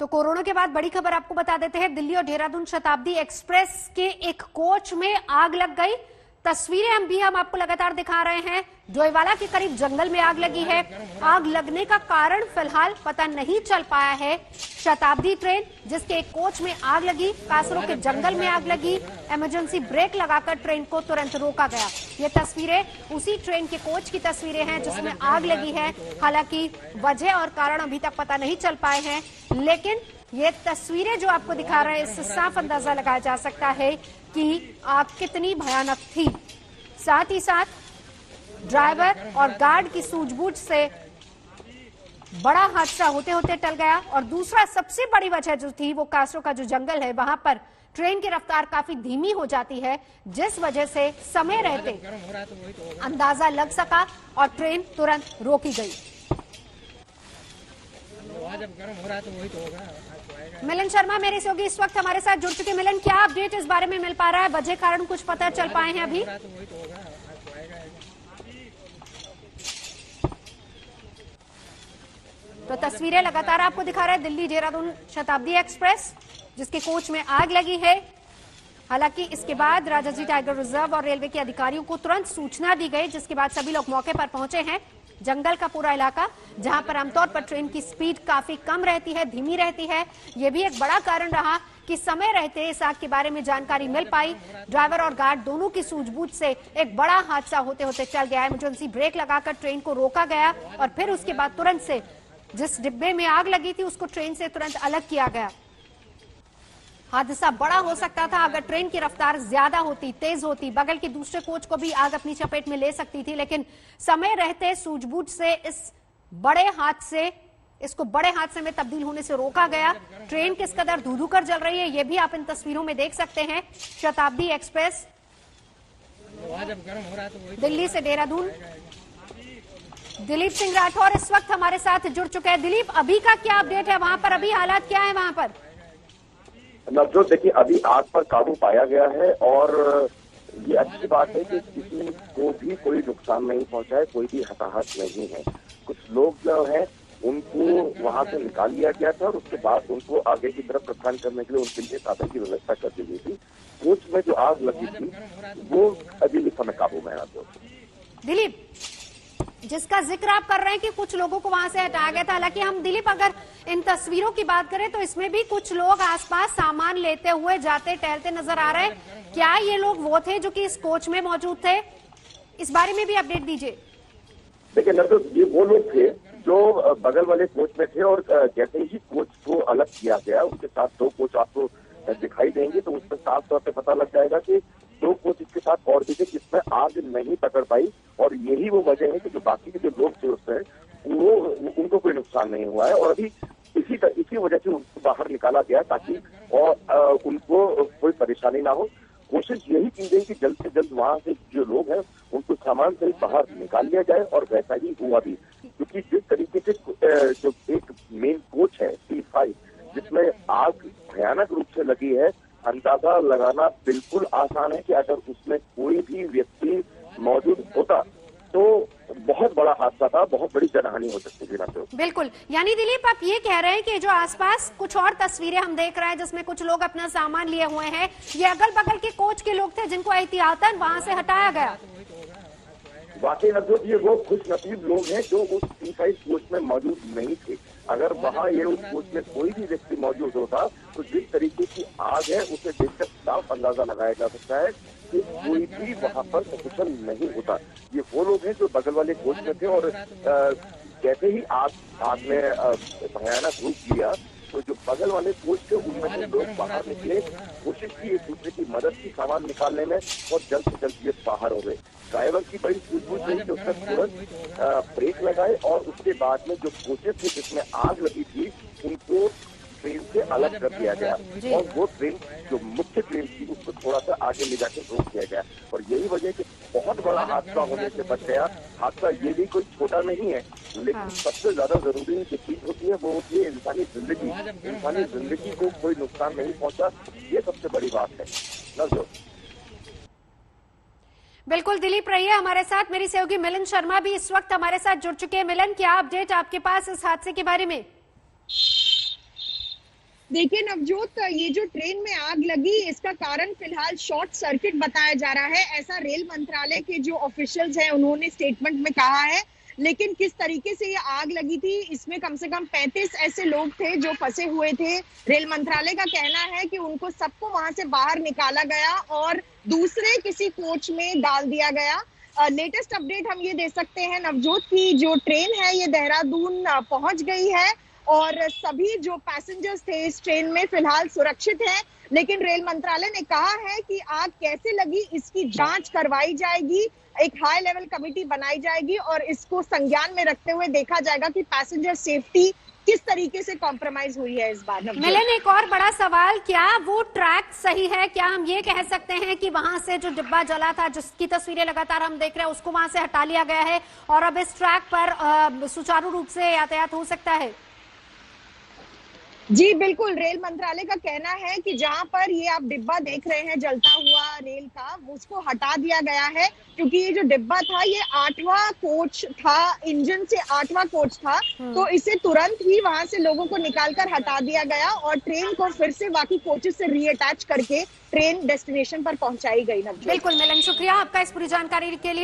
तो कोरोना के बाद बड़ी खबर आपको बता देते हैं। दिल्ली और देहरादून शताब्दी एक्सप्रेस के एक कोच में आग लग गई। तस्वीरें हम आपको लगातार दिखा रहे हैं। डोईवाला के करीब जंगल में आग लगी है। आग लगने का कारण फिलहाल पता नहीं चल पाया है। शताब्दी ट्रेन जिसके एक कोच में आग लगी, कासरों के जंगल में आग लगी। इमरजेंसी ब्रेक लगाकर ट्रेन को तुरंत रोका गया। ये तस्वीरें उसी ट्रेन के कोच की तस्वीरें हैं जिसमें आग लगी है। हालांकि वजह और कारण अभी तक पता नहीं चल पाए हैं, लेकिन ये तस्वीरें जो आपको दिखा रहे हैं इससे साफ अंदाजा लगाया जा सकता है कि आग कितनी भयानक थी। साथ ही साथ ड्राइवर और गार्ड की सूझबूझ से बड़ा हादसा होते होते टल गया। और दूसरा सबसे बड़ी वजह जो थी वो कासरों का जो जंगल है, वहां पर ट्रेन की रफ्तार काफी धीमी हो जाती है, जिस वजह से समय रहते अंदाजा लग सका और ट्रेन तुरंत रोकी गई। जब गर्म हो रहा है तो वही तो होगा। मिलन शर्मा मेरे सहयोगी इस वक्त हमारे साथ जुड़ चुके। मिलन, क्या अपडेट इस बारे में मिल पा रहा है? वजह कारण कुछ पता चल पाए हैं अभी? तो तस्वीरें लगातार आपको दिखा रहा है दिल्ली देहरादून शताब्दी एक्सप्रेस जिसके कोच में आग लगी है। हालांकि इसके बाद राजाजी टाइगर रिजर्व और रेलवे के अधिकारियों को तुरंत सूचना दी गई, जिसके बाद सभी लोग मौके पर पहुंचे हैं। जंगल का पूरा इलाका जहां पर आमतौर पर ट्रेन की स्पीड काफी कम रहती है, धीमी रहती है। यह भी एक बड़ा कारण रहा कि समय रहते इस आग के बारे में जानकारी मिल पाई। ड्राइवर और गार्ड दोनों की सूझबूझ से एक बड़ा हादसा होते होते चल गया। इमरजेंसी ब्रेक लगाकर ट्रेन को रोका गया और फिर उसके बाद तुरंत से जिस डिब्बे में आग लगी थी उसको ट्रेन से तुरंत अलग किया गया। हादसा बड़ा हो सकता था अगर ट्रेन की रफ्तार ज्यादा होती, तेज होती, बगल के दूसरे कोच को भी आग अपनी चपेट में ले सकती थी, लेकिन समय रहते सूझबूझ से इसको बड़े हादसे में तब्दील होने से रोका गया। ट्रेन किस कदर धू-धू कर जल रही है ये भी आप इन तस्वीरों में देख सकते हैं। शताब्दी एक्सप्रेस दिल्ली से देहरादून। दिलीप सिंह राठौर इस वक्त हमारे साथ जुड़ चुके हैं। दिलीप, अभी का क्या अपडेट है वहां पर? अभी हालात क्या है वहां पर? नवजोत, देखिए अभी आग पर काबू पाया गया है और ये अच्छी बात है कि किसी को भी कोई नुकसान नहीं पहुंचा है, कोई भी हताहत नहीं है। कुछ लोग जो है उनको वहां से निकाल लिया गया था और उसके बाद उनको आगे की तरफ प्रस्थान करने के लिए उनके लिए साधन की व्यवस्था कर दी गई थी। कोच में जो आग लगी थी वो अभी इस समय काबू में है। दिलीप, जिसका जिक्र आप कर रहे हैं कि कुछ लोगों को वहां से हटाया गया था, हालांकि हम दिलीप अगर इन तस्वीरों की बात करें तो इसमें भी कुछ लोग आसपास सामान लेते हुए जाते टहलते नजर आ रहे हैं। क्या ये लोग वो थे जो कि इस कोच में मौजूद थे? इस बारे में भी अपडेट दीजिए। देखिए नवजोत, ये वो लोग थे जो बगल वाले कोच में थे और जैसे ही कोच को अलग किया गया उसके साथ दो कोच आपको दिखाई देंगे तो उसमें साफ तौर पे पता लग जाएगा कि दो कोच इसके साथ और भी थे जिसमें आग नहीं पकड़ पाई। और यही वो वजह है कि जो बाकी के जो लोग थे उसमें वो उनको कोई नुकसान नहीं हुआ है और अभी इसी वजह से उनको बाहर निकाला गया ताकि और उनको कोई परेशानी ना हो। कोशिश यही की गई कि जल्द से जल्द वहां से जो लोग हैं उनको सामान से बाहर निकाल लिया जाए और वैसा ही हुआ भी, क्योंकि जिस तरीके से जो एक मेन कोच है C5 जिसमें आग भयानक रूप से लगी है, अंदाजा लगाना बिल्कुल आसान है कि अगर उसमें कोई भी व्यक्ति मौजूद होता तो बहुत बड़ा हादसा था, बहुत बड़ी जनहानि हो सकती थी। ना तो बिल्कुल, यानी दिलीप आप ये कह रहे हैं कि जो आसपास कुछ और तस्वीरें हम देख रहे हैं जिसमें कुछ लोग अपना सामान लिए हुए हैं, ये अगल बगल के कोच के लोग थे जिनको एहतियातन वहां से हटाया गया। वाकई नवजोत, ये वो खुशनसीब लोग हैं जो उस C5 कोच में मौजूद नहीं थे। अगर वहाँ ये उस कोच में कोई भी व्यक्ति मौजूद होता तो जिस तरीके की आग है उसे देखकर साफ अंदाजा लगाया जा सकता है कि कोई भी वहाँ पर सकुशल नहीं होता। ये वो लोग हैं जो बगल वाले कोच में थे और जैसे ही आग ने भयानक रूप लिया तो जो बगल वाले कोच थे उनमें से लोग बाहर निकले, कोशिश की एक दूसरे की मदद की सामान निकालने में और जल्द से जल्द ये बाहर हो गए। ड्राइवर की बड़ी सूझबूझ रही कि उसने तुरंत ब्रेक लगाए और उसके बाद में जो कोचेस थे जिसमें आग लगी थी उनको ट्रेन से अलग कर दिया गया और वो ट्रेन जो मुख्य ट्रेन थी उसको थोड़ा सा आगे ले जाकर रोक दिया गया और यही वजह कि बहुत बड़ा हादसा होने से बच गया। हादसा ये भी कोई छोटा नहीं है, लेकिन सबसे ज्यादा जरूरी जो चीज होती है वो होती है इंसानी जिंदगी। इंसानी जिंदगी को कोई नुकसान नहीं पहुंचा, ये सबसे बड़ी बात है। नवजोत, बिल्कुल दिलीप, रहिए हमारे साथ। मेरी सहयोगी मिलन शर्मा भी इस वक्त हमारे साथ जुड़ चुके हैं। मिलन, क्या अपडेट आपके पास इस हादसे के बारे में? देखिए नवजोत, ये जो ट्रेन में आग लगी इसका कारण फिलहाल शॉर्ट सर्किट बताया जा रहा है। ऐसा रेल मंत्रालय के जो ऑफिशियल्स हैं उन्होंने स्टेटमेंट में कहा है। लेकिन किस तरीके से ये आग लगी थी, इसमें कम से कम 35 ऐसे लोग थे जो फंसे हुए थे। रेल मंत्रालय का कहना है कि उनको सबको वहां से बाहर निकाला गया और दूसरे किसी कोच में डाल दिया गया। लेटेस्ट अपडेट हम ये दे सकते हैं नवजोत की जो ट्रेन है ये देहरादून पहुंच गई है और सभी जो पैसेंजर्स थे इस ट्रेन में फिलहाल सुरक्षित हैं। लेकिन रेल मंत्रालय ने कहा है कि आग कैसे लगी इसकी जांच करवाई जाएगी, एक हाई लेवल कमेटी बनाई जाएगी और इसको संज्ञान में रखते हुए देखा जाएगा कि पैसेंजर सेफ्टी किस तरीके से कॉम्प्रोमाइज हुई है इस बार। मिलन, एक और बड़ा सवाल, क्या वो ट्रैक सही है? क्या हम ये कह सकते हैं कि वहां से जो डिब्बा जला था जिसकी तस्वीरें लगातार हम देख रहे हैं उसको वहां से हटा लिया गया है और अब इस ट्रैक पर सुचारू रूप से यातायात हो सकता है? जी बिल्कुल, रेल मंत्रालय का कहना है कि जहां पर ये आप डिब्बा देख रहे हैं जलता हुआ रेल का, उसको हटा दिया गया है क्योंकि ये जो डिब्बा था ये 8वां कोच था, इंजन से 8वां कोच था। तो इसे तुरंत ही वहां से लोगों को निकालकर हटा दिया गया और ट्रेन को फिर से बाकी कोचेस से रीअटैच करके ट्रेन डेस्टिनेशन पर पहुंचाई गई। बिल्कुल मिलन, शुक्रिया आपका इस पूरी जानकारी के लिए।